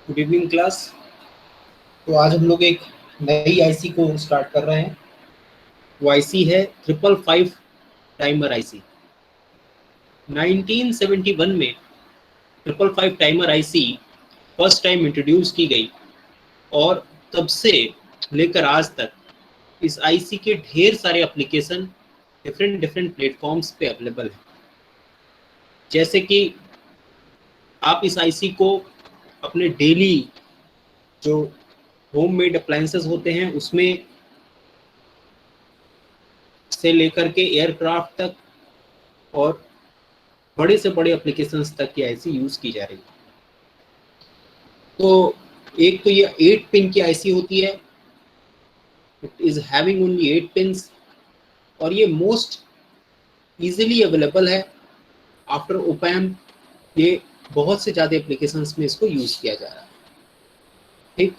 Good evening class. तो आज हम लोग एक नई आईसी को स्टार्ट कर रहे हैं। वो आईसी है 555 टाइमर आईसी। 1971 में 555 timer IC first time introduce की गई और तब से लेकर आज तक इस आईसी के ढेर सारे एप्लीकेशन डिफरेंट डिफरेंट प्लेटफॉर्म्स पे अवेलेबल है। जैसे कि आप इस आईसी को अपने डेली जो होममेड अप्लायंसेस होते हैं उसमें से लेकर के एयरक्राफ्ट तक और बड़े से बड़े एप्लीकेशंस तक की आईसी यूज की जा रही है। तो एक तो ये 8 पिन की आईसी होती है, it is having only 8 pins और ये मोस्ट इजीली अवेलेबल है आफ्टर ओपैम। ये बहुत से ज़्यादा एप्लीकेशंस में इसको यूज किया जा रहा है। ठीक,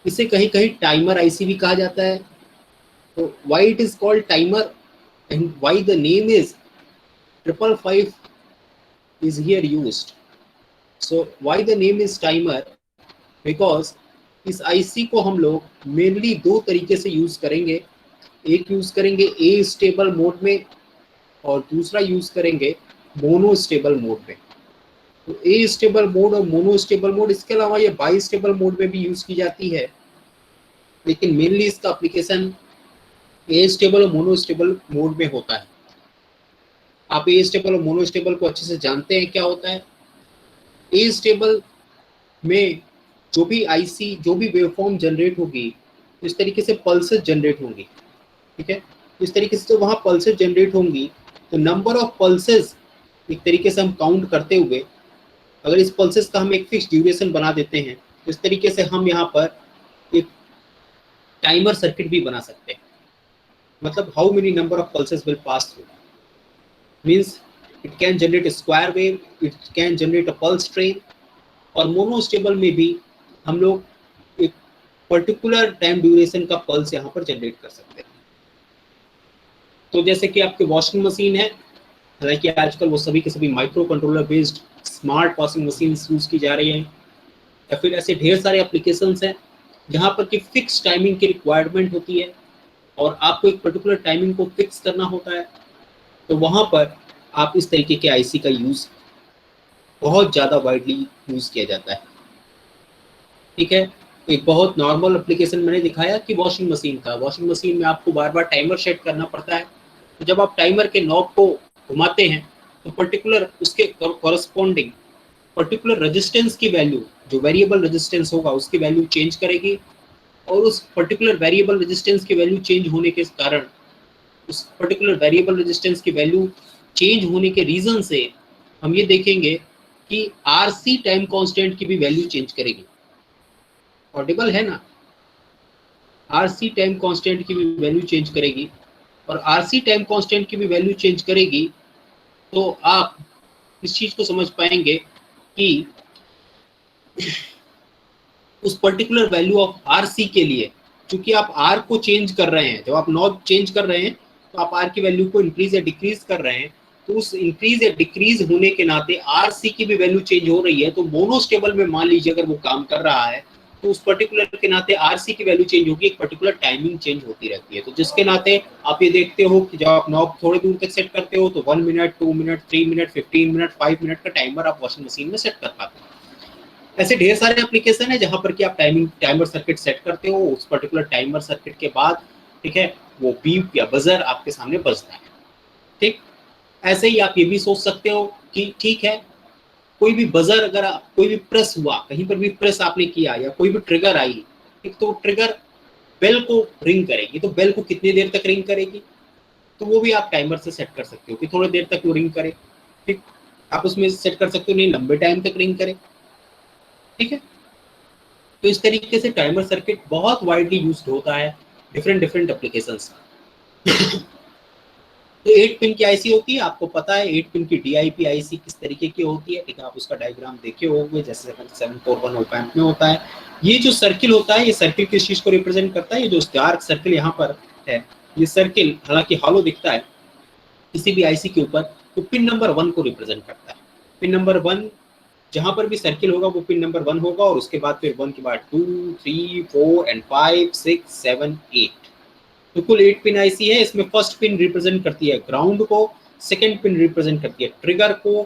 इसे कहीं कहीं टाइमर आईसी भी कहा जाता है। तो why it is called timer and why the name is 555 is here used. So why the name is timer? Because इस आईसी को हम लोग मेनली दो तरीके से यूज करेंगे। एक यूज करेंगे ए स्टेबल मोड में और दूसरा यूज करेंगे मोनो स्टेबल मोड में। तो ए स्टेबल मोड और मोनो स्टेबल मोड, इसके अलावा ये बाई स्टेबल मोड में भी यूज की जाती है, लेकिन मेनली इसका एप्लीकेशन ए स्टेबल और मोनो स्टेबल मोड में होता है। आप ए स्टेबल और मोनो स्टेबल को अच्छे से जानते हैं क्या होता है। ए स्टेबल में जो भी आईसी जो भी वेवफॉर्म जनरेट होगी इस तरीके से पल्सेस जनरेट होंगी। ठीक है, इस तरीके से तो वहाँ पल्सेस जनरेट होंगी, तो नंबर ऑफ पल्सेस एक तरीके से हम काउंट करते हुए अगर इस पल्सेस का हम एक फिक्स ड्यूरेशन बना देते हैं तो इस तरीके से हम यहाँ पर एक टाइमर सर्किट भी बना सकते हैं। मतलब how many number of pulses will pass through means it can generate a square wave, it can generate a pulse train. और मोनो स्टेबल में भी हम लोग एक पर्टिकुलर टाइम ड्यूरेशन का पल्स यहाँ पर जनरेट कर सकते हैं। तो जैसे कि आपके वॉशिंग मशीन है, हालांकि आजकल वो सभी के सभी micro controller based smart washing machine use की जा रही हैं, या फिर ऐसे ढेर सारे एप्लीकेशंस हैं जहाँ पर कि फिक्स टाइमिंग की रिक्वायरमेंट होती है और आपको एक पर्टिकुलर टाइमिंग को फिक्स करना होता है। तो वहाँ पर आप इस तरीके के आईसी का यूज बहुत ज़्यादा वाइडली यूज किया जाता है। ठीक है, एक बहुत नॉर्मल एप्लीकेशन मैंने दिखाया कि वॉशिंग मशीन का। वॉशिंग मशीन में आपको बार बार टाइमर सेट करना पड़ता है। तो जब आप टाइमर के नॉब को घुमाते हैं तो पर्टिकुलर उसके कॉरस्पॉन्डिंग पर्टिकुलर रेजिस्टेंस की वैल्यू, जो वेरिएबल रेजिस्टेंस होगा उसकी वैल्यू चेंज करेगी और उस पर्टिकुलर वेरिएबल रेजिस्टेंस की वैल्यू चेंज होने के कारण उस पर्टिकुलर वेरिएबल रेजिस्टेंस की वैल्यू चेंज होने के रीजन से हम ये देखेंगे कि आरसी टाइम कांस्टेंट की भी वैल्यू चेंज करेगी। ऑडिबल है ना? आरसी टाइम कांस्टेंट की भी वैल्यू चेंज करेगी और आरसी टाइम कांस्टेंट की भी वैल्यू चेंज करेगी। तो आप इस चीज को समझ पाएंगे कि उस पर्टिकुलर वैल्यू ऑफ आरसी के लिए, क्योंकि आप आर को चेंज कर रहे हैं, जब आप नॉब चेंज कर रहे हैं तो आप आर की वैल्यू को इंक्रीज या डिक्रीज कर रहे हैं, तो उस इंक्रीज या डिक्रीज होने के नाते आरसी की भी वैल्यू चेंज हो रही है। तो मोनो स्टेबल में मान लीजिए अगर वो काम कर रहा है तो उस पर्टिकुलर के नाते आरसी की वैल्यू चेंज होगी, एक पर्टिकुलर टाइमिंग चेंज होती रहती है। तो जिसके नाते आप ये देखते हो कि जब आप नॉब थोड़े दूर तक सेट करते हो तो 1 minute, 2 minute, 3 minute, 15 minute, 5 minute का टाइमर आप वॉशिंग मशीन में सेट कर पाते हो। ऐसे ढेर सारे एप्लीकेशन है जहां पर कि आप टाइमर सर्किट सेट करते हो, उस पर्टिकुलर टाइमर सर्किट के बाद ठीक है वो बीप या बजर आपके सामने बजता है। ठीक, ऐसे ही आप ये भी सोच सकते हो कि ठीक है कोई भी बजर अगर कोई भी प्रेस हुआ, कहीं पर भी प्रेस आपने किया या कोई भी ट्रिगर आई, ठीक, तो ट्रिगर बेल को रिंग करेगी। तो बेल को कितनी देर तक रिंग करेगी, तो वो भी आप टाइमर से सेट कर सकते हो कि थोड़ी देर तक वो रिंग करे। ठीक, आप उसमें सेट कर सकते हो नहीं लंबे टाइम तक रिंग करे। ठीक है, तो इस तरीके से टाइमर सर्किट बहुत वाइडली यूज्ड होता है डिफरेंट डिफरेंट एप्लीकेशंस। तो 8 पिन की आईसी होती है, आपको पता है 8 पिन की डीआईपी आईसी किस तरीके की होती है। ठीक है, आप उसका डायग्राम देखे होंगे जैसे 741 ओपैम्प में होता है। ये जो सर्किल होता है, ये सर्किल किस चीज को रिप्रेजेंट करता है? ये जो डार्क सर्किल यहाँ पर है, ये सर्किल हालांकि हॉलो दिखता है किसी भी आईसी के ऊपर, तो पिन नंबर 1 को रिप्रेजेंट करता है। पिन नंबर 1 जहां पर भी सर्किल होगा वो पिन नंबर 1 होगा, और उसके बाद फिर 1 के बाद 2, 3, 4 एंड 5, 6, 7, 8। तो कुल 8 पिन आईसी है। इसमें फर्स्ट पिन रिप्रेजेंट करती है ग्राउंड को, सेकंड पिन रिप्रेजेंट करती है ट्रिगर को,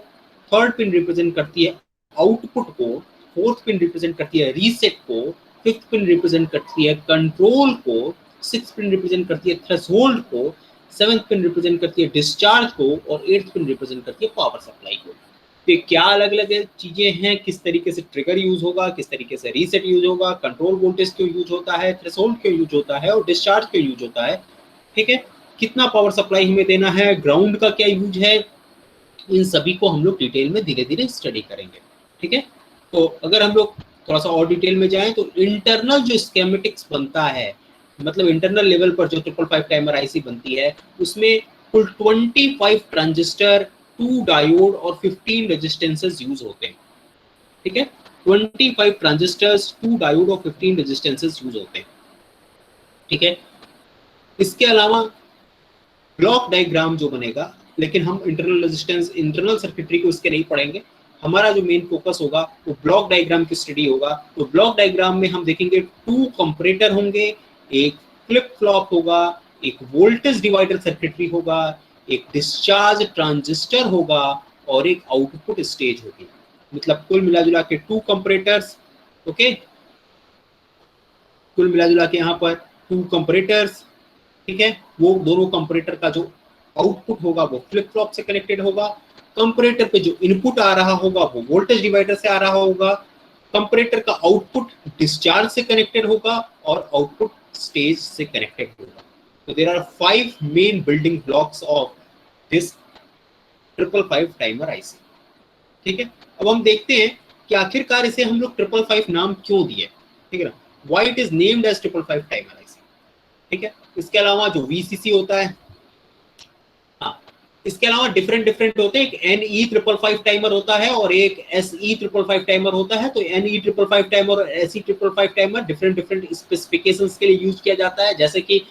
थर्ड पिन रिप्रेजेंट करती है आउटपुट को, फोर्थ पिन रिप्रेजेंट करती है रीसेट को, फिफ्थ पिन रिप्रेजेंट करती है कंट्रोल को, सिक्स्थ पिन रिप्रेजेंट करती है थ्रेशोल्ड को, सेवेंथ पिन रिप्रेजेंट करती है डिस्चार्ज को, और एट्थ पिन रिप्रेजेंट करती है पावर सप्लाई को। तो क्या अलग अलग चीजें हैं, किस तरीके से ट्रिगर यूज होगा, किस तरीके से रीसेट यूज होगा, कंट्रोल वोल्टेज क्यों यूज होता है, थ्रेशोल्ड क्यों यूज होता है, और डिस्चार्ज क्यों यूज होता है, ठीक है, कितना पावर सप्लाई हमें देना है, ग्राउंड का क्या यूज है, इन सभी को हम लोग डिटेल में धीरे धीरे स्टडी करेंगे। ठीक है, तो अगर हम लोग थोड़ा सा और डिटेल में जाएं तो इंटरनल जो स्कीमेटिक्स बनता है, मतलब इंटरनल लेवल पर जो 555 टाइमर आईसी बनती है, उसमें कुल 25 ट्रांजिस्टर, 2 डायोड और 15 रेजिस्टेंसेस यूज होते हैं। ठीक है, 25 ट्रांजिस्टर्स, 2 डायोड और 15 रेजिस्टेंसेस यूज होते हैं। ठीक है, इसके अलावा ब्लॉक डायग्राम जो बनेगा, लेकिन हम इंटरनल रेजिस्टेंस, इंटरनल सर्किटरी को इसके नहीं पढ़ेंगे, हमारा जो मेन फोकस होगा वो ब्लॉक डायग्राम की स्टडी होगा। तो ब्लॉक डायग्राम में हम देखेंगे 2 कंपैरेटर होंगे, एक फ्लिप फ्लॉप होगा, एक वोल्टेज डिवाइडर सर्किटरी होगा, एक डिस्चार्ज ट्रांजिस्टर होगा, और एक आउटपुट स्टेज होगी। मतलब कुल मिला जुला के 2 कंपैरेटर्स। ओके, कुल मिला जुला के यहाँ पर 2 कंपैरेटर्स। ठीक है, वो दोनों कंपैरेटर का जो आउटपुट होगा वो फ्लिप फ्लॉप से कनेक्टेड होगा, कंपैरेटर पे जो इनपुट आ रहा होगा वो वोल्टेज डिवाइडर से आ रहा होगा, कंपैरेटर का आउटपुट डिस्चार्ज से कनेक्टेड होगा, और आउटपुट स्टेज से कनेक्टेड होगा। तो there are 5 main building blocks of this 555 timer IC. ठीक है, अब हम देखते हैं कि आखिरकार इसे हम लोग 555 नाम क्यों दिए। ठीक है ना, why it is named as 555 timer IC. ठीक है, इसके अलावा जो वीसीसी होता है, हाँ, इसके अलावा डिफरेंट होते हैं। एक NE 555 टाइमर होता है और एक SE 555 टाइमर होता है। तो NE 555 टाइमर और SE 555 टाइमर डिफरेंट स्पेसिफिकेशंस के लिए यूज किया जाता है। जैसे कि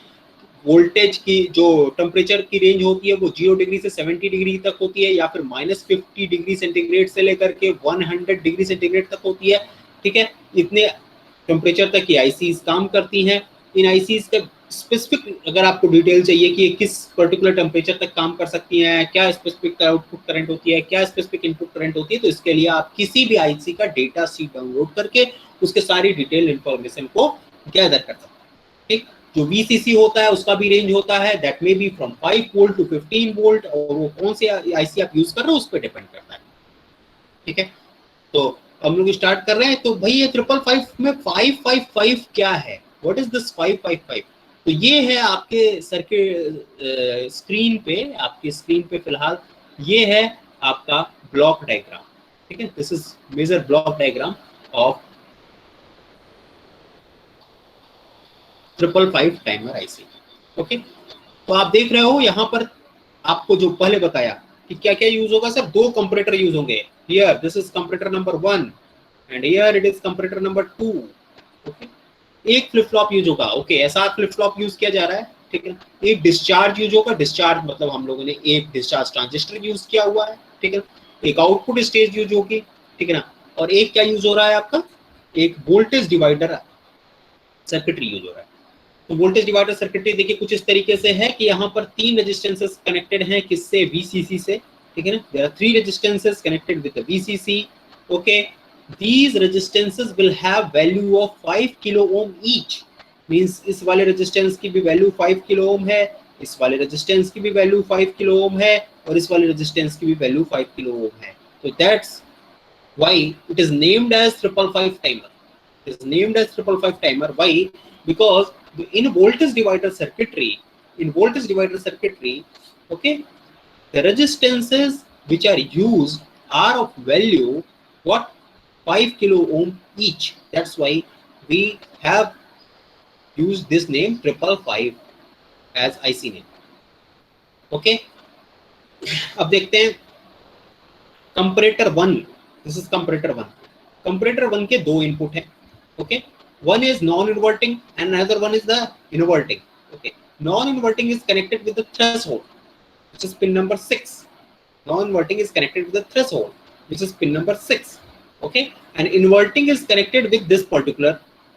वोल्टेज की जो टेम्परेचर की रेंज होती है वो 0 डिग्री से 70 डिग्री तक होती है, या फिर -50 डिग्री सेंटीग्रेड से लेकर के 100 डिग्री सेंटीग्रेड तक होती है। ठीक है, इतने टेम्परेचर तक की आईसीज काम करती हैं। इन आईसीज का स्पेसिफिक अगर आपको डिटेल चाहिए कि किस पर्टिकुलर टेम्परेचर तक काम कर सकती हैं, क्या स्पेसिफिक आउटपुट करंट होती है, क्या स्पेसिफिक इनपुट करंट होती है, तो इसके लिए आप किसी भी आईसी का डेटा शीट डाउनलोड करके उसके सारी डिटेल इंफॉर्मेशन को गैदर कर सकते हैं। ठीक, जो वीसीसी होता है उसका भी रेंज होता है, that may be from 5 volt to 15 volt, और वो कौन से आईसी आप यूज कर रहे हो उस पर डिपेंड करता है। ठीक है, तो हम लोग स्टार्ट कर रहे हैं। तो भाई ये 555 में 555 क्या है, व्हाट इज दिस 555? तो ये है आपके सर के स्क्रीन पे, आपकी स्क्रीन पे फिलहाल ये है आपका ब्लॉक डायग्राम। ठीक है, this is major block diagram of 555 timer IC. Okay, तो आप देख रहे हो यहाँ पर आपको जो पहले बताया कि क्या क्या यूज होगा सर, 2 कंपैरेटर यूज होंगे। Here this is comparator number 1 and here it is comparator number 2। Okay, एक फ्लिप फ्लॉप यूज होगा। ओके, ऐसा फ्लिप फ्लॉप यूज किया जा रहा है। ठीक है, एक डिस्चार्ज यूज होगा। डिस्चार्ज मतलब हम लोगों ने एक डिस्चार्ज ट्रांजिस्टर यूज किया हुआ है। ठीक है, एक आउटपुट स्टेज यूज होगी। ठीक है ना, और एक क्या यूज हो रहा है आपका, एक वोल्टेज डिवाइडर सर्किटरी यूज हो रहा है। तो वोल्टेज डिवाइडर सर्किटरी देखिए कुछ इस तरीके से है कि यहाँ पर 3 रेजिस्टेंसेस कनेक्टेड हैं, किससे, वीसीसी से। ठीक है ना, there are 3 resistances connected with the VCC. Okay, these resistances will have value of 5 kilo ohm each, मींस इस वाले रेजिस्टेंस की भी वैल्यू 5 किलो ओम है, इस वाले रेजिस्टेंस की भी वैल्यू 5 किलो ओम है, और इस वाले रेजिस्टेंस की भी वैल्यू 5 किलो ओम है। तो that's why it is named as 555 timer. It is named as 555 timer. Why? Because in voltage divider circuitry, okay, the resistances which are used are of value what, 5 kilo ohm each. That's why we have used this name 555 as IC name. Okay, अब देखते हैं comparator 1। This is comparator 1। Comparator 1 के 2 input हैं। Okay, one is non-inverting and another one is the inverting. Okay, non-inverting is connected with the threshold, which is pin number 6. Non-inverting is connected with the threshold, which is pin number 6. Okay, and inverting is connected with this particular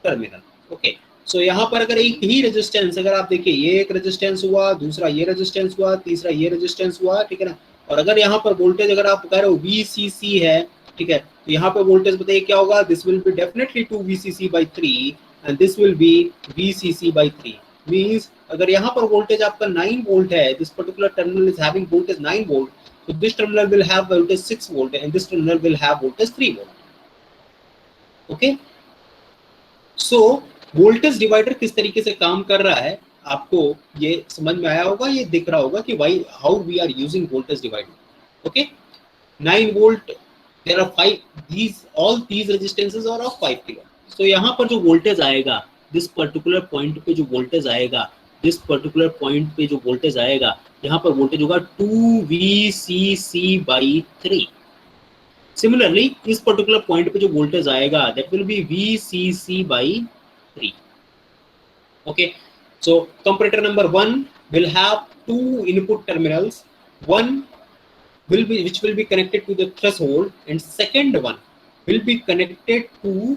terminal. Okay, so यहाँ पर अगर एक ही resistance, अगर आप देखिए ये एक resistance हुआ, दूसरा ये रेजिस्टेंस हुआ, तीसरा ये रेजिस्टेंस हुआ, ठीक है ना, और अगर यहाँ पर वोल्टेज अगर आप कह रहे हो VCC है, ठीक है, तो यहाँ पर वोल्टेज बताइए क्या होगा, this will be definitely 2 VCC/3 and this will be VCC/3। Means अगर यहाँ पर वोल्टेज आपका 9 वोल्ट है, this particular terminal is having voltage 9 volt, so this terminal will have voltage 6 volt and this terminal will have voltage 3 volt। okay, so voltage divider किस तरीके से काम कर रहा है आपको ये समझ में आया होगा, ये दिख रहा होगा कि why how we are using voltage divider। okay, 9 volt, there are 5, these all these resistances are of 5 kilo। so यहाँ पर जो वोल्टेज आएगा, दिस पर्टिकुलर पॉइंट पे जो वोल्टेज आएगा, दिस पर्टिकुलर पॉइंट पे जो वोल्टेज आएगा, यहाँ पर वोल्टेज होगा 2 VCC/3। सिमिलरली इस पर्टिकुलर पॉइंट पे जो वोल्टेज आएगा that will be VCC/3। Okay, so comparator number 1 will have 2 input terminals, one will be which will be connected to the threshold and second one will be connected to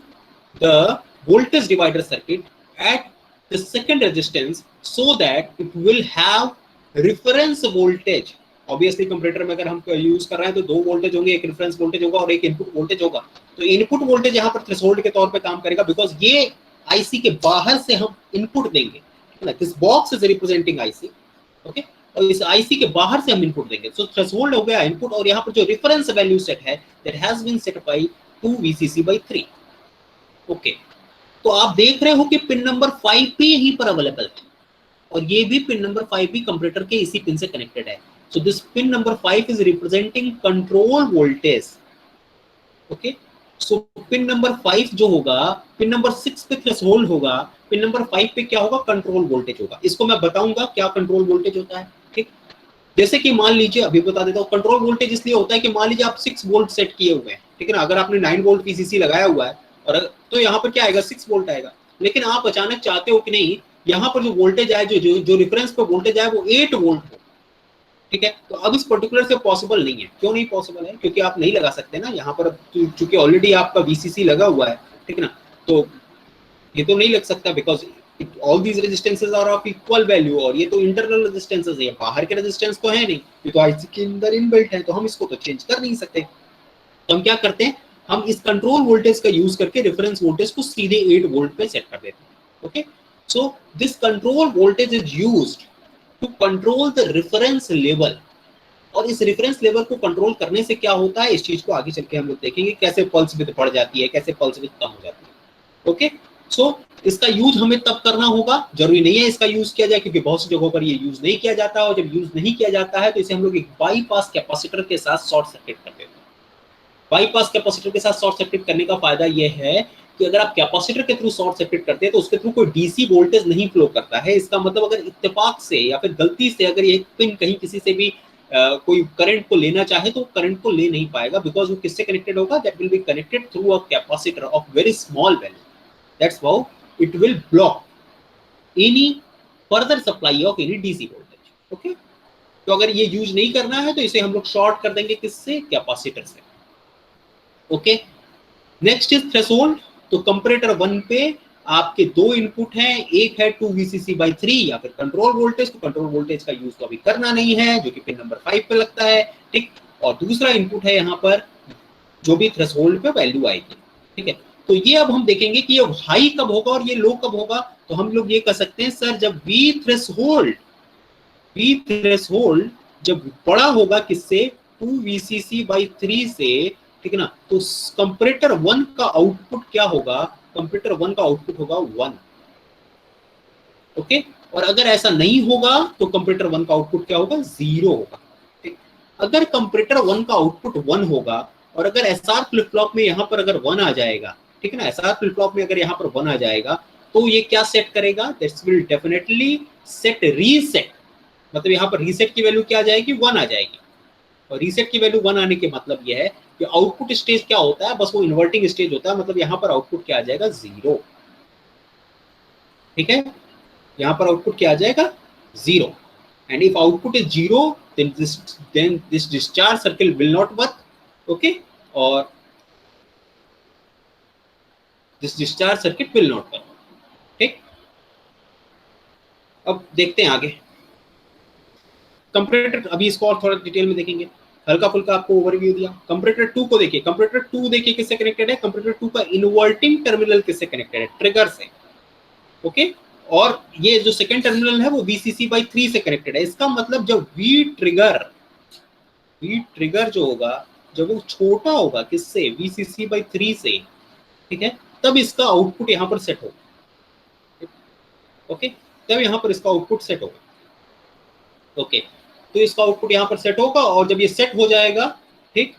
the voltage divider circuit at the second resistance so that it will have reference voltage। Obviously comparator में अगर हम use कर रहे हैं तो 2 voltage होंगे, एक reference voltage होगा और एक इनपुट वोल्टेज होगा। तो इनपुट वोल्टेज यहाँ पर थ्रेशोल्ड के तौर पे काम करेगा, बिकॉज ये आईसी के बाहर से हम इनपुट देंगे, this box is representing IC. Okay, और इस आईसी के बाहर से हम इनपुट देंगे। सो थ्रेशोल्ड हो गया इनपुट, और यहाँ पर जो रेफरेंस वैल्यू सेट है that has been set by 2 VCC/3। ओके, तो आप देख रहे हो कि पिन नंबर 5 भी यहीं पर अवेलेबल है, और ये भी पिन नंबर 5 भी कंपैरेटर के इसी पिन से कनेक्टेड है। So this pin number 5 is representing control voltage. Okay, so pin number 5 जो होगा, पिन नंबर 6 पे थ्रेशोल्ड होगा, पिन नंबर 5 पे क्या होगा, कंट्रोल वोल्टेज होगा। इसको मैं बताऊंगा क्या कंट्रोल वोल्टेज होता है। ठीक, जैसे कि मान लीजिए, अभी बता देता हूँ, कंट्रोल वोल्टेज इसलिए होता है कि मान लीजिए आप 6 वोल्ट सेट किए हुए हैं, ठीक है ना, अगर आपने 9 वोल्ट VCC लगाया हुआ है, और तो यहाँ पर क्या आएगा, 6 वोल्ट आएगा। लेकिन आप अचानक चाहते हो कि नहीं, यहाँ पर जो वोल्टेज आए, जो रेफरेंस पे वोल्टेज आए वो 8 वोल्ट हो, ठीक है। तो अब इस पर्टिकुलर से पॉसिबल नहीं है। क्यों नहीं पॉसिबल है? क्योंकि आप नहीं लगा सकते ना यहाँ पर, चूंकि ऑलरेडी आपका VCC लगा हुआ है, ठीक है ना, तो ये तो नहीं लग सकता, because all these resistances are of equal value, और ये तो इंटरनल रेजिस्टेंसेस है, बाहर के रेजिस्टेंस तो है नहीं, ये तो आईसी के अंदर इनबिल्ट है, तो हम इसको तो चेंज कर नहीं सकते। तो हम क्या करते हैं, हम इस कंट्रोल वोल्टेज का यूज करके रेफरेंस वोल्टेज को सीधे 8 वोल्ट पे सेट कर देते हैं। Okay, so this control voltage is used to control the reference level. और इस रेफरेंस लेवल को कंट्रोल करने से क्या होता है, इस चीज को आगे चल के हम लोग देखेंगे, कैसे पल्स विड्थ बढ़ जाती है, कैसे पल्स विड्थ कम हो जाती है। ओके, सो इसका यूज हमें तब करना होगा, जरूरी नहीं है इसका यूज किया जाए, क्योंकि बहुत सी जगहों पर ये यूज नहीं किया जाता, और जब यूज नहीं किया जाता है तो इसे हम लोग एक बाईपास कैपेसिटर के साथ शॉर्ट सर्किट करते हैं। बाईपास कैपेसिटर के साथ शॉर्ट सर्किट करने का फायदा यह है कि अगर आप कैपेसिटर के थ्रू शॉर्ट सर्किट करते हैं तो उसके थ्रू कोई डीसी वोल्टेज नहीं फ्लो करता है। इसका मतलब अगर इत्तेफाक से या फिर गलती से अगर ये पिन कहीं किसी से भी कोई करंट को लेना चाहे तो करंट को ले नहीं पाएगा, बिकॉज वो किससे कनेक्टेड होगा, that will be connected through a capacitor of very small value, that's how it will block any further supply of any DC voltage. Okay, तो अगर ये यूज नहीं करना है तो इसे हम लोग शॉर्ट कर देंगे, किससे, कैपेसिटर से। Okay, next is threshold. तो कंपैरेटर 1 पे आपके 2 इनपुट हैं, एक है 2 VCC/3 या फिर कंट्रोल वोल्टेज, तो कंट्रोल वोल्टेज का यूज तो अभी करना नहीं है, जो कि पिन नंबर 5 पे लगता है, ठीक। और दूसरा इनपुट है यहाँ पर जो भी थ्रेशोल्ड पे वैल्यू आएगी, ठीक है। तो ये अब हम देखेंगे कि ये हाई कब होगा और ये लो कब होगा। तो हम लोग ये कर सकते हैं, सर जब V थ्रेशोल्ड जब बड़ा होगा किससे, 2 VCC/3 से, ठीक है ना, तो कंपैरेटर 1 का आउटपुट क्या होगा, कंपैरेटर 1 का आउटपुट होगा 1। ओके, और अगर ऐसा नहीं होगा तो कंपैरेटर 1 का आउटपुट क्या होगा, 0 होगा। ठीक, अगर कंपैरेटर 1 का आउटपुट 1 होगा और अगर एसआर फ्लिप फ्लॉप में यहाँ पर अगर 1 आ जाएगा, ठीक है ना, एसआर फ्लिप फ्लॉप में अगर यहाँ पर 1 आ जाएगा तो ये क्या सेट करेगा, that's will definitely set reset. मतलब यहाँ पर रीसेट की वैल्यू क्या आ जाएगी, 1 आ जाएगी। और रीसेट की वैल्यू 1 आने के मतलब यह है कि आउटपुट स्टेज क्या होता है, बस वो इन्वर्टिंग स्टेज होता है, मतलब यहाँ पर आउटपुट क्या आ जाएगा, 0। ठीक है, यहाँ पर आउटपुट क्या आ जाएगा, 0। And if output is 0 then this discharge circle will not work। Okay, और this discharge circuit will not work. ठीक, अब देखते हैं आगे कंपैरेटर। अभी इसको और थोड़ा डिटेल में देखेंगे, हल्का फुल्का आपको ओवरव्यू दिया। कंपैरेटर 2 को देखिए, कंपैरेटर 2 देखिए किससे कनेक्टेड है, कंपैरेटर 2 का इन्वर्टिंग टर्मिनल किससे कनेक्टेड है, ट्रिगर से। ओके, और ये जो सेकंड टर्मिनल है वो VCC/3 से कनेक्टेड है। इसका मतलब जब वी ट्रिगर जो होगा, जब वो छोटा होगा किससे, VCC/3 से, ठीक है, तब इसका आउटपुट यहां पर सेट होगा। ओके, तब यहां पर इसका आउटपुट सेट होगा। ओके, तो इसका आउटपुट यहां पर सेट होगा, और जब ये सेट हो जाएगा, ठीक,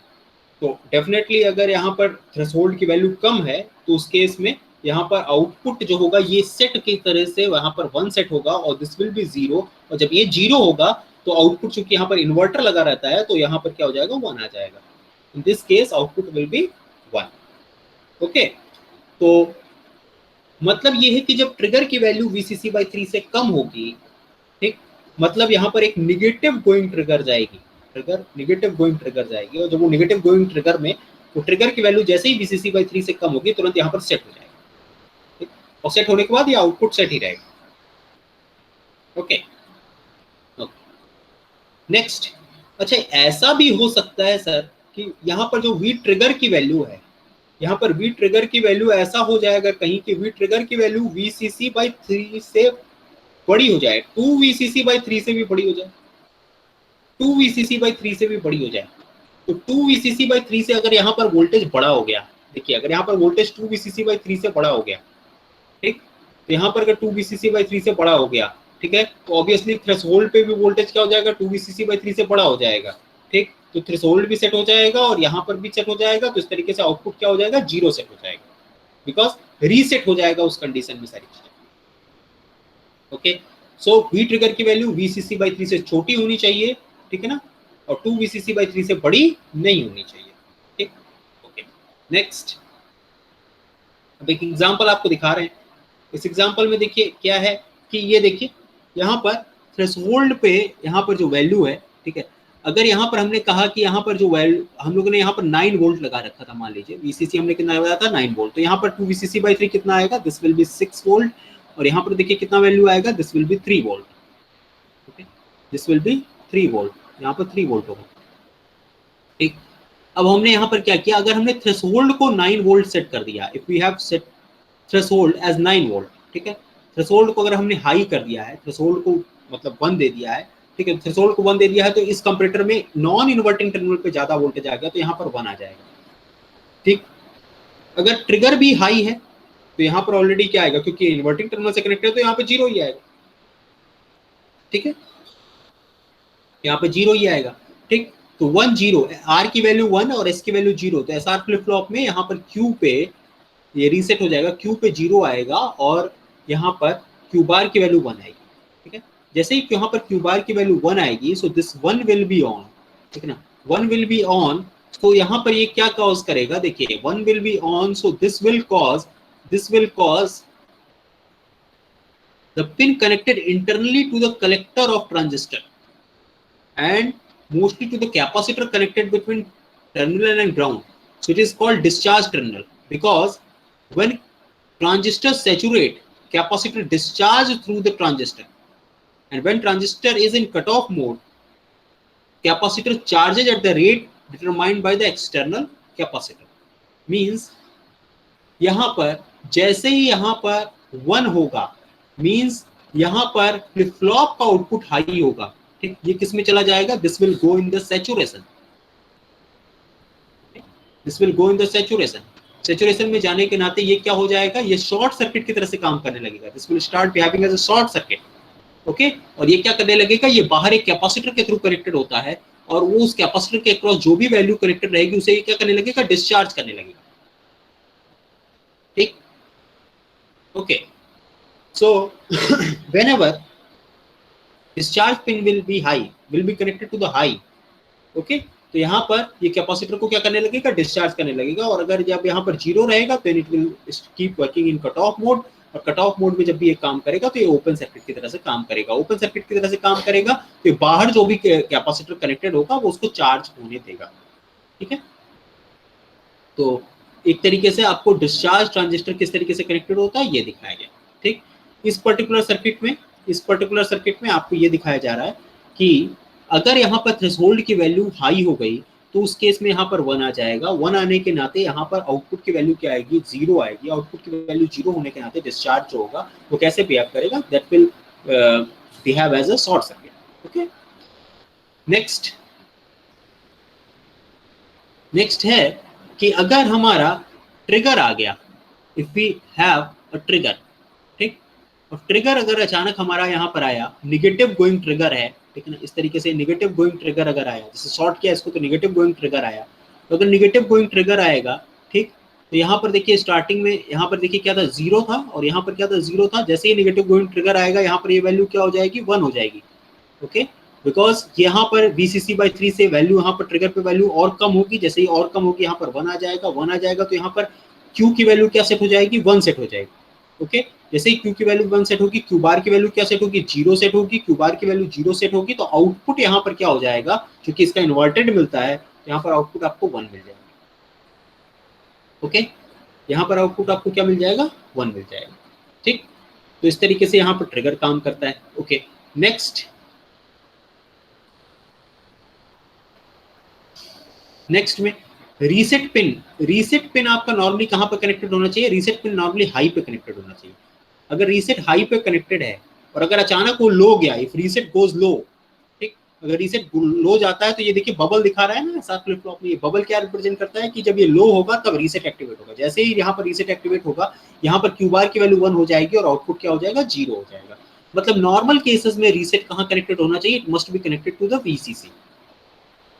तो डेफिनेटली अगर यहाँ पर थ्रेशोल्ड की वैल्यू कम है तो उस केस में यहाँ पर आउटपुट जो होगा ये सेट की तरह से वहां पर 1 सेट होगा और दिस विल बी 0, और जब ये 0 होगा तो आउटपुट चूंकि यहाँ पर इन्वर्टर लगा रहता है तो यहाँ पर क्या हो जाएगा, 1 आ जाएगा। In this case output will be 1। Okay, तो मतलब ये है कि जब ट्रिगर की वैल्यू VCC/3 से कम होगी, ठीक, मतलब यहाँ पर एक निगेटिव गोइंग ट्रिगर जाएगी, ट्रिगर निगेटिव गोइंग ट्रिगर जाएगी, और जब वो निगेटिव गोइंग ट्रिगर में वो ट्रिगर की वैल्यू जैसे ही VCC/3 से कम होगी तुरंत यहाँ पर सेट हो जाएगा। ठीक, और सेट होने के बाद ये आउटपुट सेट ही रहेगा। ओके, नेक्स्ट, अच्छा ऐसा भी हो सकता है सर कि यहाँ पर जो वी ट्रिगर की वैल्यू है, यहाँ पर वी ट्रिगर की वैल्यू ऐसा हो जाएगा कहीं कि वी ट्रिगर की वैल्यू VCC/3 से बड़ी हो जाए, 2 VCC/3 से भी बड़ी हो जाए, 2 VCC/3 से भी बड़ी हो जाए। तो 2 VCC/3 से अगर यहाँ पर वोल्टेज बड़ा हो गया, देखिए अगर यहाँ पर वोल्टेज 2 VCC/3 से बड़ा हो गया, ठीक, तो यहाँ पर अगर 2 VCC/3 से बड़ा हो गया, ठीक है, तो ऑब्वियसली थ्रेशोल्ड पे भी वोल्टेज क्या हो जाएगा, 2 VCC/3 से बड़ा हो जाएगा। ठीक, तो थ्रेशोल्ड भी सेट हो जाएगा और यहाँ पर भी सेट हो जाएगा, तो इस तरीके से आउटपुट क्या हो जाएगा, 0 सेट हो जाएगा, बिकॉज रीसेट हो जाएगा उस कंडीशन में सारी चीजें। ओके, सो वी ट्रिगर की वैल्यू VCC/3 से छोटी होनी चाहिए, ठीक है ना, और 2 VCC/3 से बड़ी नहीं होनी चाहिए। ठीक, ओके, नेक्स्ट, अब एक एग्जांपल आपको दिखा रहे हैं। इस एग्जांपल में देखिए क्या है कि ये देखिए यहाँ पर थ्रेशोल्ड पे यहाँ पर जो वैल्यू है, ठीक है, अगर यहाँ पर हमने कहा कि यहाँ पर जो वैल्यू हम लोगों ने यहाँ पर 9 वोल्ट लगा रखा था, मान लीजिए VCC हमने कितना लगाया था, 9 वोल्ट, तो यहाँ पर 2 VCC/3 कितना आएगा, दिस विल बी 6 वोल्ट, और यहाँ पर देखिए कितना वैल्यू आएगा, this will be 3 volt. Okay, this will be 3 volt, यहाँ पर 3 वोल्ट होगा। ठीक, अब हमने यहाँ पर क्या किया, अगर हमने थ्रेशोल्ड को 9 वोल्ट सेट कर दिया, if we have set threshold as 9 volt, ठीक है, थ्रेशोल्ड को अगर हमने हाई कर दिया है, थ्रेशोल्ड को मतलब 1 दे दिया है, ठीक है, थ्रेशोल्ड को 1 दे दिया है, तो इस कंपैरेटर में नॉन इन्वर्टिंग टर्मिनल पे ज्यादा वोल्टेज आ गया तो यहाँ पर 1 आ जाएगा। ठीक, अगर ट्रिगर भी हाई है तो यहाँ पर ऑलरेडी क्या आएगा, क्योंकि इन्वर्टिंग टर्मिनल से कनेक्टेड है तो यहाँ पे 0 ही आएगा। ठीक है, यहाँ पे 0 ही आएगा। ठीक, तो 1 0, आर की वैल्यू 1 और एस की वैल्यू 0, तो एसआर फ्लिप फ्लॉप में यहाँ पर क्यू पे ये रीसेट हो जाएगा, क्यू पे 0 आएगा और यहाँ पर क्यू बार की वैल्यू 1 आएगी। ठीक है, जैसे ही यहाँ पर क्यू बार की वैल्यू 1 आएगी, so this 1 will be on, ठीक है ना, 1 विल बी ऑन, तो यहाँ पर ये क्या कॉज करेगा, देखिए 1 will be on, so this will cause the pin connected internally to the collector of transistor and mostly to the capacitor connected between terminal and ground. So it is called discharge terminal, because when transistor saturate, capacitor discharge through the transistor, and when transistor is in cutoff mode, capacitor charges at the rate determined by the external capacitor. Means यहाँ पर जैसे ही यहाँ पर 1 होगा, means यहाँ पर flip flop का output high होगा। ठीक, ये किस में चला जाएगा, this will go in the saturation, this will go in the saturation. Saturation में जाने के नाते ये क्या हो जाएगा, ये शॉर्ट सर्किट की तरह से काम करने लगेगा, this will start behaving as a short circuit. Okay, और ये क्या करने लगेगा, ये बाहर एक कैपेसिटर के थ्रू कनेक्टेड होता है और वो उस कैपेसिटर के अक्रॉस जो भी वैल्यू कनेक्टेड रहेगी उसे ये क्या करने लगेगा, डिस्चार्ज करने लगेगा। ठीक, okay, so whenever discharge pin will be high, will be connected to the high, okay, तो यहाँ पर ये कैपेसिटर को क्या करने लगेगा, डिस्चार्ज करने लगेगा, और अगर जब यहाँ पर 0 रहेगा तो it will keep working in cut off mode, और कट ऑफ मोड में जब भी ये काम करेगा तो ये ओपन सर्किट की तरह से काम करेगा, ओपन सर्किट की तरह से काम करेगा, तो बाहर जो भी कैपेसिटर कनेक्टेड होगा वो उसको चार्ज होने देगा। ठीक है, तो एक तरीके से आपको डिस्चार्ज ट्रांजिस्टर किस तरीके से कनेक्टेड होता है ये दिखाया गया। ठीक, इस पर्टिकुलर सर्किट में आपको ये दिखाया जा रहा है कि अगर यहाँ पर थ्रेशोल्ड की वैल्यू हाई हो गई तो उस केस में यहाँ पर 1 आ जाएगा। 1 आने के नाते यहाँ पर आउटपुट की वैल्यू क्या आएगी, 0 आएगी। आउटपुट की वैल्यू 0 होने के नाते डिस्चार्ज जो होगा वो कैसे बिहेव करेगा, that will behave as a short circuit. Okay, next है कि अगर हमारा ट्रिगर आ गया, if we have a trigger, ठीक, और ट्रिगर अगर अचानक हमारा यहाँ पर आया, निगेटिव गोइंग ट्रिगर है, ठीक है ना, इस तरीके से निगेटिव गोइंग ट्रिगर अगर आया, जैसे शॉर्ट किया इसको तो निगेटिव गोइंग ट्रिगर आया, तो अगर निगेटिव गोइंग ट्रिगर आएगा, ठीक, तो यहाँ पर देखिए स्टार्टिंग में यहाँ पर देखिए क्या था, 0 था, और यहाँ पर क्या था, 0 था। जैसे ही निगेटिव गोइंग ट्रिगर आएगा यहाँ पर ये वैल्यू क्या हो जाएगी, 1 हो जाएगी। ओके, बिकॉज यहाँ पर VCC/3 से वैल्यू यहाँ पर ट्रिगर पे वैल्यू और कम होगी, जैसे ही और कम होगी यहाँ पर 1 आ जाएगा, 1 आ जाएगा, तो यहाँ पर Q की वैल्यू क्या सेट हो जाएगी, 1 सेट हो जाएगी। ओके, जैसे ही Q की वैल्यू 1 सेट होगी, Q बार की वैल्यू क्या सेट होगी, 0 सेट होगी। Q बार की वैल्यू 0 सेट होगी तो आउटपुट यहाँ पर क्या हो जाएगा, क्योंकि इसका इन्वर्टेड मिलता है, यहाँ पर आउटपुट आपको 1 मिल जाएगा। ओके, यहाँ पर आउटपुट आपको क्या मिल जाएगा, 1 मिल जाएगा। ठीक, तो इस तरीके से यहाँ पर ट्रिगर काम करता है। ओके, नेक्स्ट में रीसेट पिन आपका नॉर्मली कहाँ पर कनेक्टेड होना चाहिए, रीसेट पिन नॉर्मली हाई पे कनेक्टेड होना चाहिए। अगर रीसेट हाई पे कनेक्टेड है और अगर अचानक वो लो गया, इफ रीसेट गोज लो, ठीक, अगर रीसेट लो जाता है तो ये देखिए बबल दिखा रहा है ना साथ फ्लिप फ्लॉप में, ये बबल क्या रिप्रेजेंट करता है कि जब ये लो होगा तब रीसेट एक्टिवेट होगा। जैसे ही यहाँ पर रीसेट एक्टिवेट होगा, यहाँ पर Q बार की वैल्यू 1 हो जाएगी और आउटपुट क्या हो जाएगा, 0 हो जाएगा। मतलब नॉर्मल केसेस में रीसेट कहाँ कनेक्टेड होना चाहिए, it must be connected to the VCC।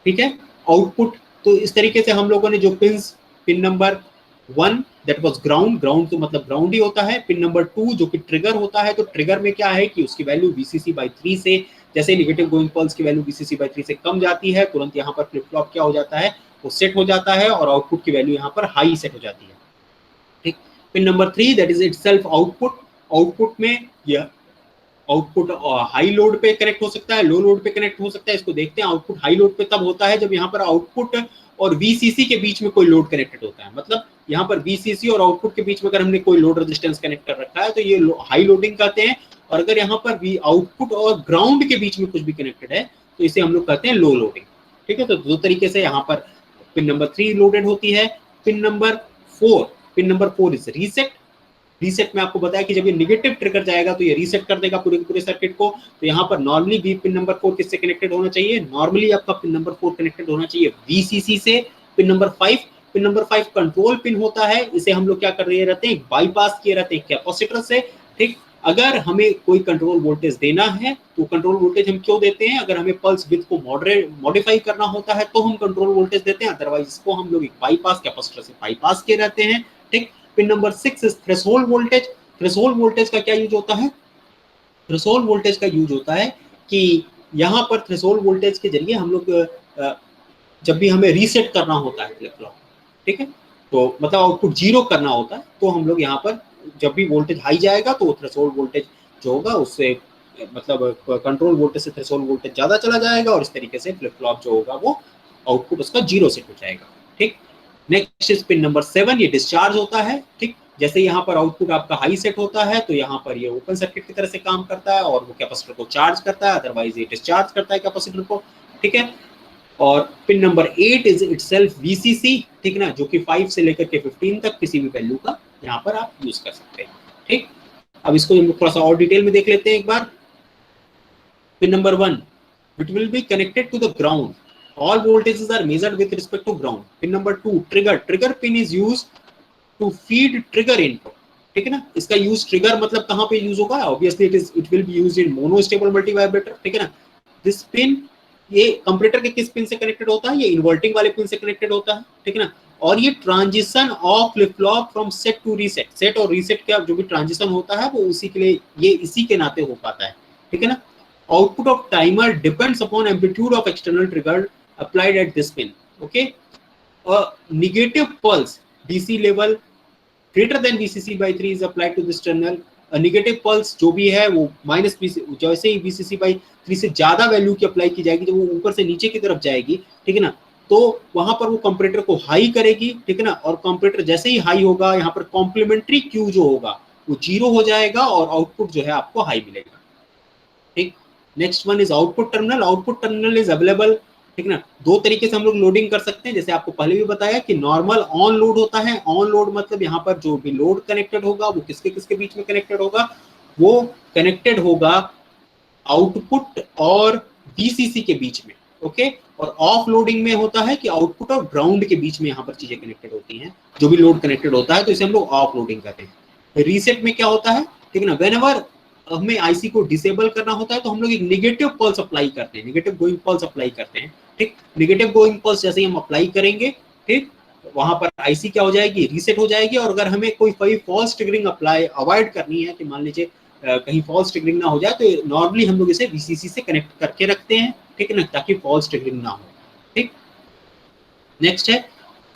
ठीक है, आउटपुट तो इस तरीके से हम लोगों ने जो pin number 1 that was ground तो मतलब ग्राउंड ही होता है। पिन नंबर 2 जो कि ट्रिगर होता है, तो ट्रिगर में क्या है कि उसकी वैल्यू VCC/3 से, जैसे निगेटिव गोइंग पल्स की वैल्यू VCC/3 से कम जाती है, तुरंत यहाँ पर फ्लिप फ्लॉप क्या हो जाता है, वो सेट हो जाता है और आउटपुट की वैल्यू यहाँ पर हाई सेट हो जाती है। ठीक, pin number 3 that is itself output में यह आउटपुट हाई लोड पे कनेक्ट हो सकता है, लो लोड पे कनेक्ट हो सकता है। इसको देखते हैं, आउटपुट हाई लोड पे तब होता है जब यहाँ पर आउटपुट और VCC के बीच में कोई लोड कनेक्टेड होता है। मतलब यहाँ पर VCC और आउटपुट के बीच में अगर हमने कोई लोड रेजिस्टेंस कनेक्ट कर रखा है तो ये हाई लोडिंग कहते हैं। और अगर यहाँ पर आउटपुट और ग्राउंड के बीच में कुछ भी कनेक्टेड है तो इसे हम लोग कहते हैं लो लोडिंग। ठीक है, तो दो तरीके से यहाँ पर पिन नंबर 3 लोडेड होती है। पिन नंबर 4 इज रीसेट में आपको बताया कि जब ये निगेटिव ट्रिगर जाएगा तो ये रीसेट कर देगा पूरे सर्किट को। तो यहाँ पर नॉर्मली भी पिन नंबर 4 किससे कनेक्टेड होना चाहिए, नॉर्मली आपका पिन नंबर 4 कनेक्टेड होना चाहिए VCC से। पिन नंबर 5 कंट्रोल पिन होता है, इसे हम लोग क्या कर रहे रहते हैं, बाईपास किए रहते हैं कैपेसिटर से। ठीक, अगर हमें कोई कंट्रोल वोल्टेज देना है तो कंट्रोल वोल्टेज हम क्यों देते हैं, अगर हमें पल्स विड्थ को मॉडिफाई करना होता है तो हम कंट्रोल वोल्टेज देते हैं, अदरवाइज इसको हम लोग बाईपास कैपेसिटर से बाईपास किए रहते हैं। ठीक, pin number 6 is threshold voltage. Threshold voltage का क्या यूज होता है, थ्रेशोल्ड वोल्टेज का यूज होता है कि यहाँ पर थ्रेशोल्ड वोल्टेज के जरिए हम लोग जब भी हमें रीसेट करना होता है फ्लिप फ्लॉप, ठीक है, तो मतलब आउटपुट 0 करना होता है, तो हम लोग यहाँ पर जब भी वोल्टेज हाई जाएगा तो थ्रेशोल्ड वोल्टेज जो होगा उससे मतलब कंट्रोल वोल्टेज से थ्रेशोल्ड वोल्टेज ज्यादा चला जाएगा और इस तरीके से फ्लिप फ्लॉप जो होगा वो आउटपुट उसका 0 सेट हो जाएगा। ठीक, नेक्स्ट इज पिन नंबर 7, ये डिस्चार्ज होता है। ठीक, जैसे यहाँ पर आउटपुट आपका हाई सेट होता है तो यहाँ पर ये ओपन सर्किट की तरह से काम करता है और वो कैपेसिटर को चार्ज करता है, अदरवाइज ये डिस्चार्ज करता है कैपेसिटर को। ठीक है, और pin number 8 is itself VCC, ठीक ना, जो कि 5 से लेकर के 15 तक किसी भी वैल्यू का यहाँ पर आप यूज कर सकते हैं। ठीक, अब इसको हम थोड़ा सा और डिटेल में देख लेते हैं एक बार। Pin number 1 it will be connected to the ground, all voltages are measured with respect to ground. Pin number 2 trigger pin is used to feed trigger input। ठीक है ना, इसका यूज ट्रिगर मतलब कहां पे यूज होगा, obviously it will be used in monostable multivibrator. ठीक है ना, दिस पिन ये कंपैरेटर के किस पिन से कनेक्टेड होता है, ये इन्वर्टिंग वाले पिन से कनेक्टेड होता है। ठीक है ना, और ये transition of flip flop from set to reset, set और रीसेट का जो भी ट्रांजिशन होता है वो उसी के लिए ये इसी के नाते हो पाता है। ठीक है ना, output off timer depends upon amplitude of external trigger applied at this pin। okay, a negative pulse DC level greater than VCC/3 is applied to this terminal। a negative pulse जो भी है वो माइनस जैसे ही VCC/3 से ज्यादा value की apply की जाएगी, जब वो ऊपर से नीचे की तरफ जाएगी, ठीक है ना, तो वहां पर वो कंपैरेटर को हाई करेगी, ठीक है ना, और कंपैरेटर जैसे ही हाई होगा यहाँ पर कॉम्प्लीमेंट्री क्यू जो होगा वो 0 हो जाएगा और आउटपुट जो है आपको हाई मिलेगा। ठीक, next one is output terminal. Output terminal is available, ठीक ना। दो तरीके से हम लोग लोडिंग कर सकते हैं, जैसे आपको पहले भी बताया कि नॉर्मल ऑन लोड होता है। ऑन लोड मतलब यहाँ पर जो भी लोड कनेक्टेड होगा वो किसके किसके बीच में कनेक्टेड होगा, वो कनेक्टेड होगा आउटपुट और वीसीसी के बीच में, ओके। और ऑफ लोडिंग में होता है कि आउटपुट और ग्राउंड के बीच में यहाँ पर चीजें कनेक्टेड होती हैं, जो भी लोड कनेक्टेड होता है, तो इसे हम लोग ऑफ लोडिंग कहते हैं। रीसेट में क्या होता है, ठीक है ना, व्हेनेवर हमें आईसी को डिसेबल करना होता है तो हम लोग एक नेगेटिव पल्स अप्लाई करते हैं, नेगेटिव गोइंग पल्स अप्लाई करते हैं। ठीक, नेगेटिव गोइंग पल्स जैसे ही हम अप्लाई करेंगे, ठीक, वहां पर आईसी क्या हो जाएगी, रीसेट हो जाएगी। और अगर हमें कोई फॉल्स ट्रिगरिंग अप्लाई अवॉइड करनी है कि मान लीजिए कहीं फॉल्स ट्रिगरिंग ना हो जाए, तो नॉर्मली हम लोग इसे वीसीसी से कनेक्ट करके रखते हैं, ठीक है ना, ताकि फॉल्स ट्रिगरिंग ना हो। ठीक, नेक्स्ट है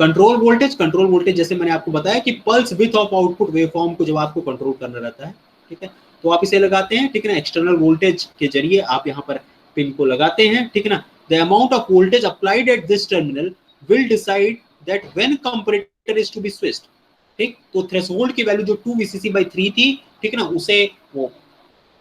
कंट्रोल वोल्टेज। कंट्रोल वोल्टेज जैसे मैंने आपको बताया कि pulse width of output waveform को जब आपको कंट्रोल करना रहता है, ठीक है, तो आप इसे लगाते हैं, ठीक है ना, एक्सटर्नल वोल्टेज के जरिए आप यहाँ पर पिन को लगाते हैं, ठीक है ना। The amount of voltage applied at this terminal will decide that when comparator is to be switched. ठीक, तो थ्रेशोल्ड की वैल्यू जो 2Vcc/3 थी, ठीक है ना, उसे वो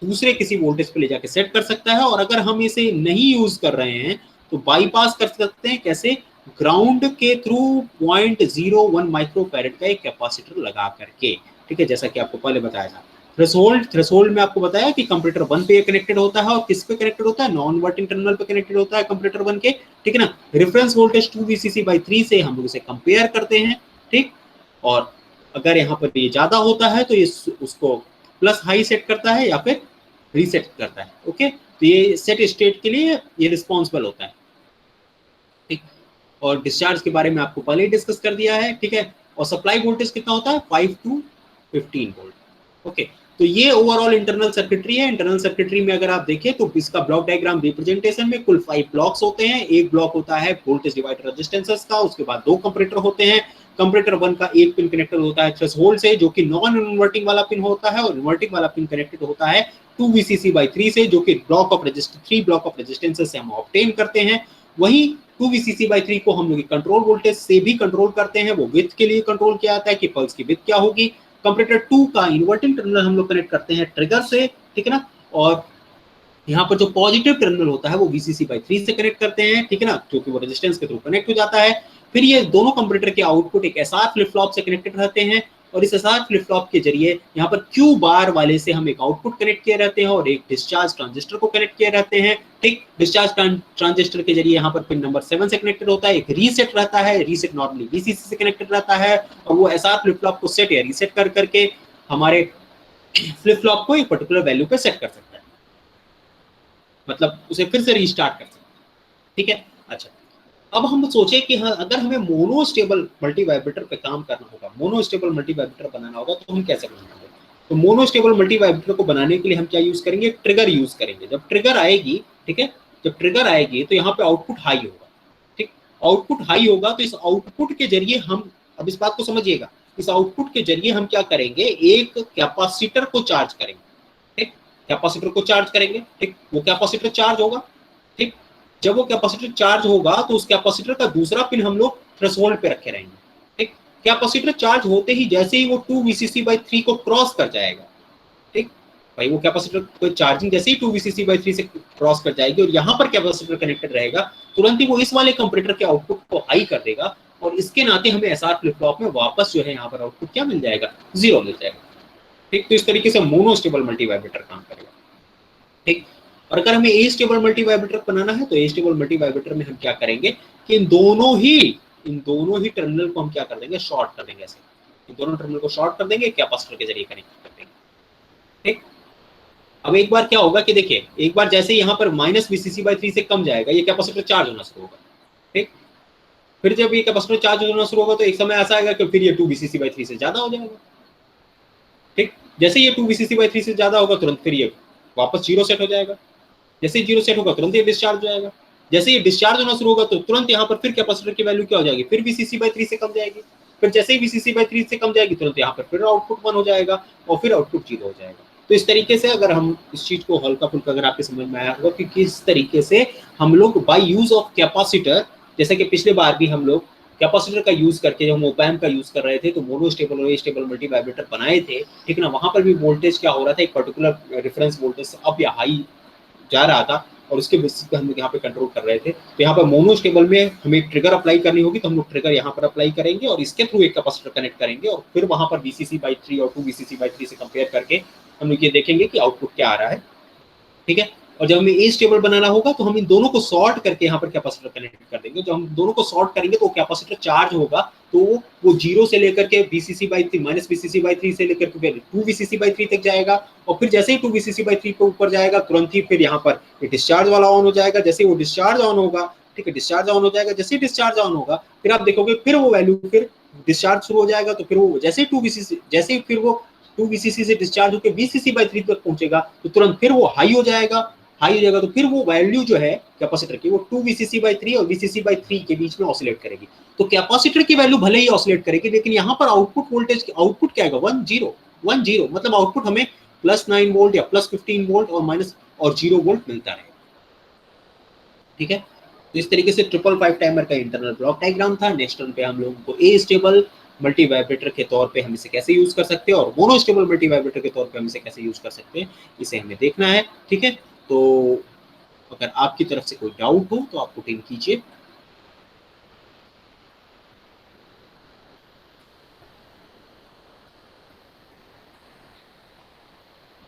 दूसरे किसी वोल्टेज पे ले जाके सेट कर सकता है। और अगर हम इसे नहीं यूज कर रहे हैं तो बाईपास कर सकते हैं, कैसे, ग्राउंड के थ्रू 0.01 माइक्रोफैरेड का एक कैपेसिटर लगा करके, ठीक है, जैसा कि आपको पहले बताया था। थ्रेशोल्ड में आपको बताया कि कंपैरेटर 1 पे कनेक्टेड होता है, और किस पे कनेक्टेड होता है, नॉन इनवर्टिंग टर्मिनल पे कनेक्टेड होता है कंपैरेटर 1 के, ठीक है ना। रेफरेंस वोल्टेज 2Vcc/3 से हम लोग इसे कंपेयर करते हैं, ठीक, और अगर यहाँ पर ये ज्यादा होता है तो ये उसको प्लस हाई सेट करता है या फिर रीसेट करता है, ओके। तो ये सेट स्टेट के लिए ये रिस्पॉन्सिबल होता है, ठीक। और डिस्चार्ज के बारे में आपको पहले ही डिस्कस कर दिया है, ठीक है। और सप्लाई वोल्टेज कितना होता है, 5 to 15 वोल्ट, ओके। तो ये ओवरऑल इंटरनल सर्किटरी है। इंटरनल सर्किटरी में अगर आप देखें तो इसका ब्लॉक डायग्राम रिप्रेजेंटेशन में कुल 5 ब्लॉक्स होते हैं। एक ब्लॉक होता है वोल्टेज डिवाइडर रेजिस्टेंसेस का, उसके बाद 2 कंपैरेटर होते हैं। कंपैरेटर 1 का एक पिन कनेक्टेड होता है थ्रेशोल्ड से, जो कि नॉन इन्वर्टिंग वाला पिन होता है, और इन्वर्टिंग वाला पिन कनेक्टेड होता है 2Vcc/3 से, जो कि block of resistance 3 block of resistances से हम ऑब्टेन करते हैं। वहीं 2Vcc/3 को हम लोग कंट्रोल वोल्टेज से भी कंट्रोल करते हैं, वो विड्थ के लिए कंट्रोल किया जाता है कि पल्स की विड्थ क्या होगी। कंपैरेटर 2 का इन्वर्टिंग टर्मिनल हम लोग कनेक्ट करते हैं ट्रिगर से, ठीक है ना, और यहाँ पर जो पॉजिटिव टर्मिनल होता है वो Vcc/3 से कनेक्ट करते हैं, ठीक है ना, क्योंकि वो रेजिस्टेंस के थ्रू कनेक्ट हो जाता है। फिर ये दोनों कंपैरेटर के आउटपुट एक एसआर फ्लिप फ्लॉप से कनेक्टेड रहते हैं, और इस एसआर फ्लिप फ्लॉप के जरिए यहाँ पर क्यू बार वाले से हम एक आउटपुट कनेक्ट किए रहते हैं और एक डिस्चार्ज ट्रांजिस्टर को कनेक्ट किए रहते हैं, ठीक। डिस्चार्ज ट्रांजिस्टर के जरिए यहाँ पर पिन नंबर 7 से कनेक्टेड होता है। एक रीसेट रहता है, रीसेट नॉर्मली Vcc से कनेक्टेड रहता है, और वो एसआर फ्लिप फ्लॉप को सेट या रीसेट कर करके हमारे फ्लिप फ्लॉप को एक पर्टिकुलर वैल्यू पे सेट कर सकता है, मतलब उसे फिर से रीस्टार्ट कर सकते हैं, ठीक है। अच्छा, अब हम सोचे कि हाँ, अगर हमें मोनोस्टेबल मल्टीवाइब्रेटर पे काम करना होगा, मोनोस्टेबल मल्टीवाइब्रेटर बनाना होगा, तो हम कैसे बनाएंगे। तो मोनोस्टेबल मल्टीवाइब्रेटर को बनाने के लिए हम क्या यूज करेंगे, ट्रिगर यूज करेंगे। जब ट्रिगर आएगी, ठीक है, जब ट्रिगर आएगी तो यहाँ पे आउटपुट हाई होगा, ठीक। आउटपुट हाई होगा तो इस आउटपुट के जरिए हम, अब इस बात को समझिएगा, इस आउटपुट के जरिए हम क्या करेंगे, एक कैपेसिटर को चार्ज करेंगे, ठीक। कैपेसिटर को चार्ज करेंगे, ठीक, वो कैपेसिटर चार्ज होगा, ठीक। जब वो कैपेसिटर चार्ज होगा तो उस कैपेसिटर का दूसरा पिन हम लोग थ्रेशोल्ड पे रखे रहेंगे, ठीक। कैपेसिटर चार्ज होते ही जैसे ही वो 2Vcc/3 को क्रॉस कर जाएगा, ठीक, भाई वो कैपेसिटर को चार्जिंग जैसे ही 2Vcc/3 से क्रॉस कर जाएगी और यहाँ पर कैपेसिटर कनेक्टेड रहेगा, तुरंत ही वो इस वाले कंपैरेटर के आउटपुट को हाई कर देगा, और इसके नाते हमें एसआर फ्लिप फ्लॉप में वापस जो है यहाँ पर आउटपुट क्या मिल जाएगा, 0 मिल जाएगा, ठीक। तो इस तरीके से मोनोस्टेबल मल्टीवाइब्रेटर काम करेगा, ठीक। और अगर हमें एस्टेबल मल्टीवाइब्रेटर बनाना है तो एस्टेबल मल्टीवाइब्रेटर में हम क्या करेंगे कि इन दोनों ही टर्मिनल को हम क्या कर देंगे, शॉर्ट कर देंगे। ऐसे इन दोनों टर्मिनल को शॉर्ट कर देंगे, कैपेसिटर के जरिए कनेक्ट कर देंगे, ठीक। अब एक बार क्या होगा कि देखिए, एक बार जैसे ही यहाँ पर -Vcc/3 से कम जाएगा, ये कैपेसिटर चार्ज होना शुरू होगा, ठीक। फिर जब ये कैपेसिटर चार्ज होना शुरू होगा तो एक समय ऐसा आएगा कि फिर ये 2Vcc/3 से ज्यादा हो जाएगा, ठीक। जैसे ये 2Vcc/3 से ज्यादा होगा तुरंत फिर ये वापस 0 सेट हो जाएगा। जैसे 0 सेट होगा तुरंत ये डिस्चार्ज हो जाएगा। जैसे ये डिस्चार्ज होना शुरू होगा तो तुरंत यहाँ पर फिर कैपेसिटर की वैल्यू क्या हो जाएगी, फिर Vcc/3 से कम जाएगी। फिर जैसे ही Vcc/3 से कम जाएगी तुरंत यहाँ पर फिर आउटपुट 1 हो जाएगा और फिर आउटपुट 0 हो जाएगा। तो इस तरीके से अगर हम इस चीज को हल्का फुल्का अगर आपके समझ में आया होगा कि किस तरीके से हम लोग बाय यूज ऑफ कैपेसिटर जैसे कि पिछले बार भी हम लोग कैपेसिटर का यूज करके, जब हम ओपैम्प का यूज कर रहे थे तो मोनो स्टेबल और स्टेबल मल्टी वाइब्रेटर बनाए थे, ठीक है ना। वहां पर भी वोल्टेज क्या हो रहा था, एक पर्टिकुलर रेफरेंस वोल्टेज से अप या हाई जा रहा था, और उसके बेसिस पे हम लोग यहाँ पे कंट्रोल कर रहे थे। तो यहाँ पर मोनो स्टेबल में हमें ट्रिगर अप्लाई करनी होगी, तो हम लोग ट्रिगर यहाँ पर अप्लाई करेंगे और इसके थ्रू एक कैपेसिटर कनेक्ट करेंगे, और फिर वहां पर VCC/3 और 2VCC/3 से कंपेयर करके हम लोग ये देखेंगे कि आउटपुट क्या आ रहा है, ठीक है। और जब हमें ए स्टेबल बनाना होगा तो हम इन दोनों को सॉर्ट करके यहाँ पर कैपेसिटर कनेक्ट कर देंगे। जब हम दोनों को सॉर्ट करेंगे तो कैपेसिटर चार्ज होगा, तो वो 0 से लेकर के VCC/3 -VCC/3 से लेकर के 2VCC/3 तक जाएगा, और फिर जैसे ही 2VCC/3 पे ऊपर जाएगा तुरंत ही फिर यहाँ पर डिस्चार्ज वाला ऑन हो जाएगा। जैसे वो डिस्चार्ज ऑन होगा, ठीक है, डिस्चार्ज ऑन हो जाएगा, जैसे डिस्चार्ज ऑन होगा फिर आप देखोगे फिर वो वैल्यू फिर डिस्चार्ज शुरू हो जाएगा, तो फिर वो जैसे 2VCC, जैसे ही फिर वो 2VCC से डिस्चार्ज होकर VCC/3 तक पहुंचेगा तो तुरंत फिर वो हाई हो जाएगा, तो फिर वो वैल्यू जो है कैपेसिटर की वो 2VCC/3 और VCC/3 के बीच में ऑसिलेट करेगी। तो कैपेसिटर की वैल्यू भले ही ऑसिलेट करेगी, लेकिन यहाँ पर आउटपुट वोल्टेज, आउटपुट क्या आएगा 1 0 मतलब आउटपुट हमें +9 वोल्ट या +15 वोल्ट और -0 वोल्ट मिलता है, ठीक है। तो इस तरीके से 555 टाइमर का इंटरनल ब्लॉक डायग्राम था। नेक्स्ट टर्न पे हम लोगों को ए स्टेबल मल्टी वाइब्रेटर के तौर पे हम इसे कैसे यूज कर सकते हैं और मोनो स्टेबल मल्टी वाइब्रेटर के तौर पे हम इसे कैसे यूज कर सकते हैं, इसे हमें देखना है, ठीक है। तो अगर आपकी तरफ से कोई डाउट हो तो आप पुट इन कीजिए।